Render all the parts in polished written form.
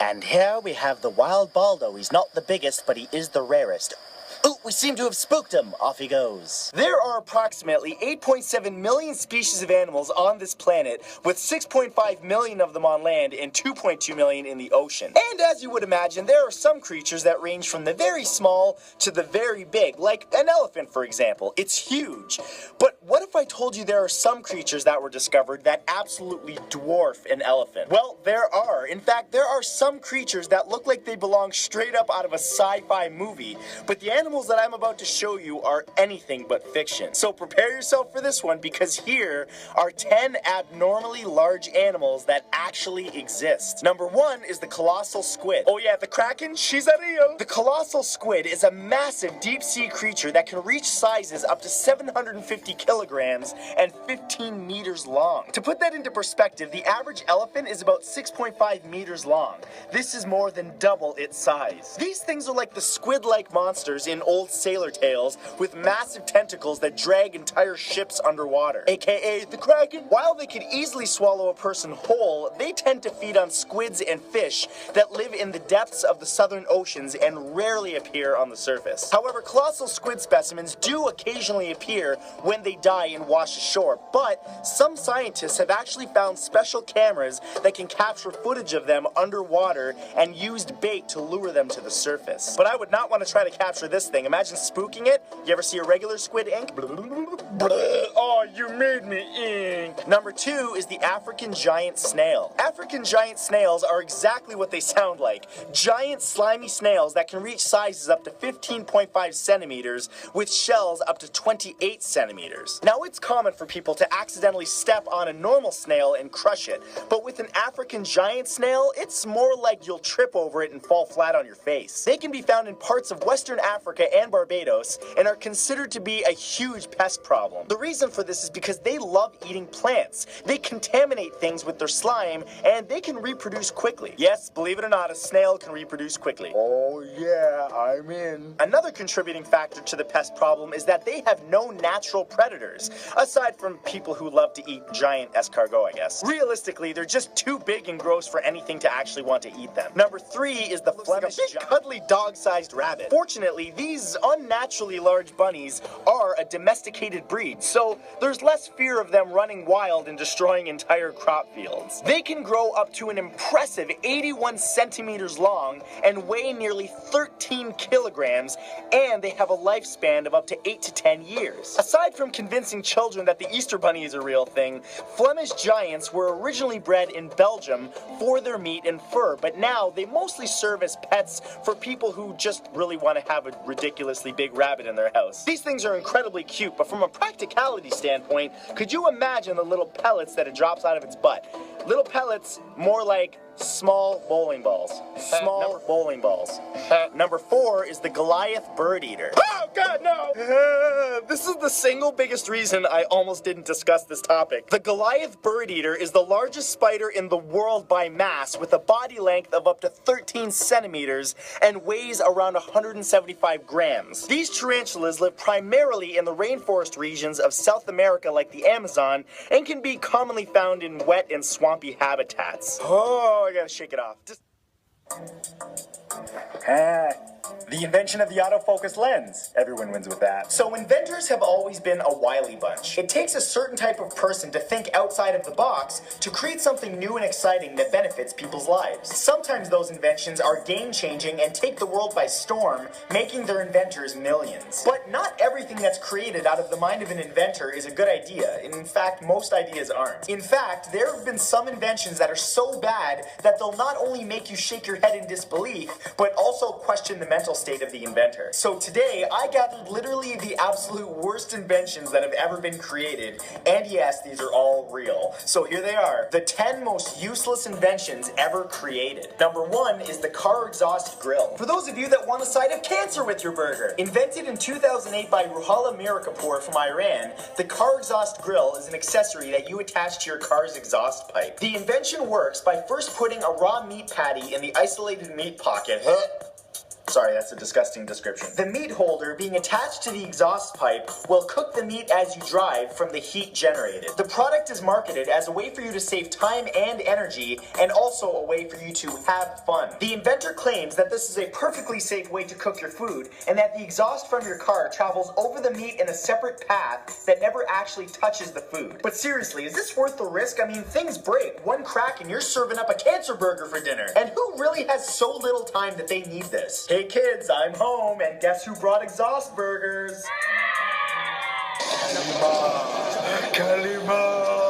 And here we have the wild Baldo. He's not the biggest, but he is the rarest. Oh, we seem to have spooked him. Off he goes. There are approximately 8.7 million species of animals on this planet, with 6.5 million of them on land and 2.2 million in the ocean. And as you would imagine, there are some creatures that range from the very small to the very big, like an elephant, for example. It's huge. But what if I told you there are some creatures that were discovered that absolutely dwarf an elephant? Well, there are. In fact, there are some creatures that look like they belong straight up out of a sci-fi movie, but the animals that I'm about to show you are anything but fiction. So prepare yourself for this one, because here are 10 abnormally large animals that actually exist. Number 1 is the colossal squid. Oh yeah, the Kraken, she's a real. The colossal squid is a massive deep-sea creature that can reach sizes up to 750 kilograms and 15 meters long. To put that into perspective, the average elephant is about 6.5 meters long. This is more than double its size. These things are like the squid-like monsters in old sailor tales with massive tentacles that drag entire ships underwater, aka the Kraken. While they could easily swallow a person whole, they tend to feed on squids and fish that live in the depths of the southern oceans and rarely appear on the surface. However, colossal squid specimens do occasionally appear when they die and wash ashore, but some scientists have actually found special cameras that can capture footage of them underwater and used bait to lure them to the surface. But I would not want to try to capture this thing. Imagine spooking it. You ever see a regular squid ink? Oh, you made me ink. Number 2 is the African giant snail. African giant snails are exactly what they sound like. Giant slimy snails that can reach sizes up to 15.5 centimeters with shells up to 28 centimeters. Now, it's common for people to accidentally step on a normal snail and crush it, but with an African giant snail, it's more like you'll trip over it and fall flat on your face. They can be found in parts of Western Africa and Barbados and are considered to be a huge pest problem. The reason for this is because they love eating plants. They contaminate things with their slime, and they can reproduce quickly. Yes, believe it or not, a snail can reproduce quickly. Oh yeah, I'm in. Another contributing factor to the pest problem is that they have no natural predators, aside from people who love to eat giant escargot, I guess. Realistically, they're just too big and gross for anything to actually want to eat them. Number 3 is the Flemish giant, cuddly dog-sized rabbit. Fortunately, these unnaturally large bunnies are a domesticated breed, so there's less fear of them running wild and destroying entire crop fields. They can grow up to an impressive 81 centimeters long and weigh nearly 13 kilograms, and they have a lifespan of up to 8 to 10 years. Aside from convincing children that the Easter Bunny is a real thing, Flemish giants were originally bred in Belgium for their meat and fur, but now they mostly serve as pets for people who just really want to have a ridiculously big rabbit in their house. These things are incredibly cute, but from a practicality standpoint, could you imagine the little pellets that it drops out of its butt? Little pellets, more like small bowling balls. Small bowling balls. Number 4 is the Goliath bird eater. Oh god, no! This is the single biggest reason I almost didn't discuss this topic. The Goliath bird eater is the largest spider in the world by mass, with a body length of up to 13 centimeters and weighs around 175 grams. These tarantulas live primarily in the rainforest regions of South America like the Amazon, and can be commonly found in wet and swampy habitats. Oh, I gotta shake it off. The invention of the autofocus lens. Everyone wins with that. So inventors have always been a wily bunch. It takes a certain type of person to think outside of the box to create something new and exciting that benefits people's lives. Sometimes those inventions are game-changing and take the world by storm, making their inventors millions. But not everything that's created out of the mind of an inventor is a good idea. In fact, most ideas aren't. In fact, there have been some inventions that are so bad that they'll not only make you shake your head in disbelief, but also question the mental state of the inventor. So today, I gathered literally the absolute worst inventions that have ever been created, and yes, these are all real. So here they are, the 10 most useless inventions ever created. Number 1 is the car exhaust grill. For those of you that want a side of cancer with your burger. Invented in 2008 by Ruhollah Mirakapour from Iran, the car exhaust grill is an accessory that you attach to your car's exhaust pipe. The invention works by first putting a raw meat patty in the isolated meat pocket. sorry, that's a disgusting description. The meat holder being attached to the exhaust pipe will cook the meat as you drive from the heat generated. The product is marketed as a way for you to save time and energy, and also a way for you to have fun. The inventor claims that this is a perfectly safe way to cook your food, and that the exhaust from your car travels over the meat in a separate path that never actually touches the food. But seriously, is this worth the risk? I mean, things break. One crack and you're serving up a cancer burger for dinner. And who really has so little time that they need this? Hey kids, I'm home, and guess who brought exhaust burgers? Kalima!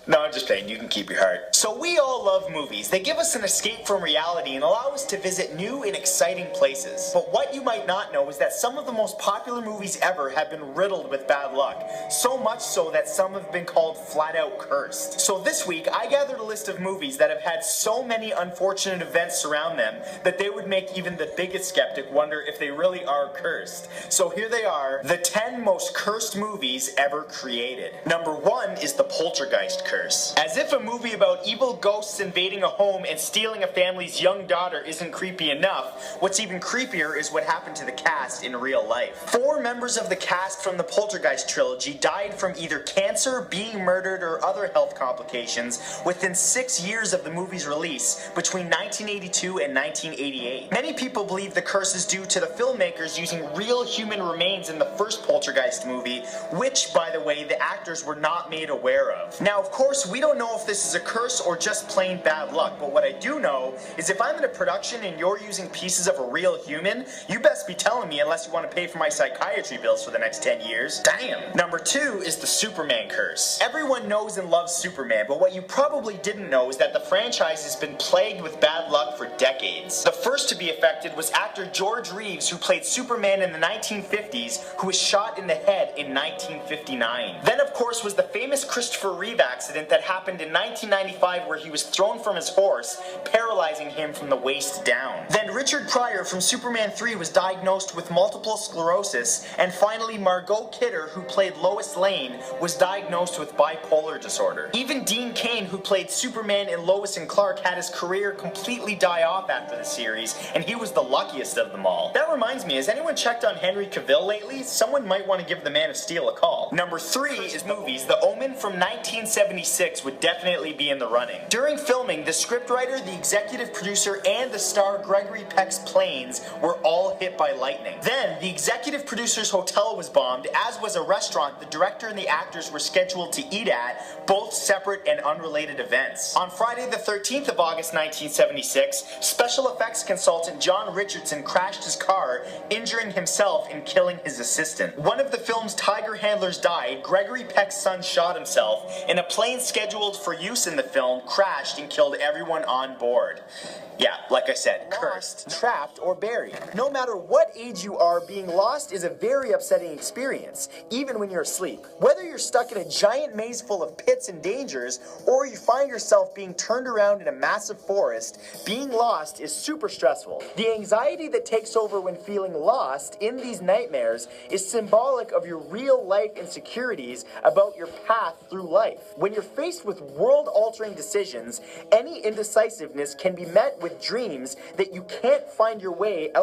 No, I'm just playing. You can keep your heart. So we all love movies. They give us an escape from reality and allow us to visit new and exciting places. But what you might not know is that some of the most popular movies ever have been riddled with bad luck. So much so that some have been called flat out cursed. So this week, I gathered a list of movies that have had so many unfortunate events surround them that they would make even the biggest skeptic wonder if they really are cursed. So here they are, the 10 most cursed movies ever created. Number 1 is the Poltergeist curse. As if a movie about evil ghosts invading a home and stealing a family's young daughter isn't creepy enough, what's even creepier is what happened to the cast in real life. 4 members of the cast from the Poltergeist trilogy died from either cancer, being murdered, or other health complications within 6 years of the movie's release between 1982 and 1988. Many people believe the curse is due to the filmmakers using real human remains in the first Poltergeist movie, which, by the way, the actors were not made aware of. Now, of course, we don't know if this is a curse or just plain bad luck, but what I do know is if I'm in a production and you're using pieces of a real human, you best be telling me unless you want to pay for my psychiatry bills for the next 10 years. Damn! Number 2 is the Superman curse. Everyone knows and loves Superman, but what you probably didn't know is that the franchise has been plagued with bad luck for decades. The first to be affected was actor George Reeves, who played Superman in the 1950s, who was shot in the head in 1959. Then, of course, was the famous Christopher Reeve accident that happened in 1995 where he was thrown from his horse, paralyzing him from the waist down. Then Richard Pryor from Superman 3 was diagnosed with multiple sclerosis, and finally Margot Kidder, who played Lois Lane, was diagnosed with bipolar disorder. Even Dean Cain, who played Superman in Lois and Clark, had his career completely die off after the series, and he was the luckiest of them all. That reminds me, has anyone checked on Henry Cavill lately? Someone might want to give the Man of Steel a call. Number 3 is movies. The Omen from 1976 would definitely be in the running. During filming, the scriptwriter, the executive producer, and the star Gregory Peck's planes were all hit by lightning. Then, the executive producer's hotel was bombed, as was a restaurant the director and the actors were scheduled to eat at, both separate and unrelated events. On Friday the 13th of August 1976, special effects consultant John Richardson crashed his car, injuring himself and killing his assistant. One of the film's tiger handlers died, Gregory Peck's son shot himself, and a plane scheduled for use in the film crashed and killed everyone on board. Yeah, like I said, cursed, trapped, or buried. No matter what age you are, being lost is a very upsetting experience, even when you're asleep. Whether you're stuck in a giant maze full of pits and dangers, or you find yourself being turned around in a massive forest, being lost is super stressful. The anxiety that takes over when feeling lost in these nightmares is symbolic of your real life insecurities about your path through life. When you're faced with world-altering decisions, any indecisiveness can be met with dreams that you can't find your way out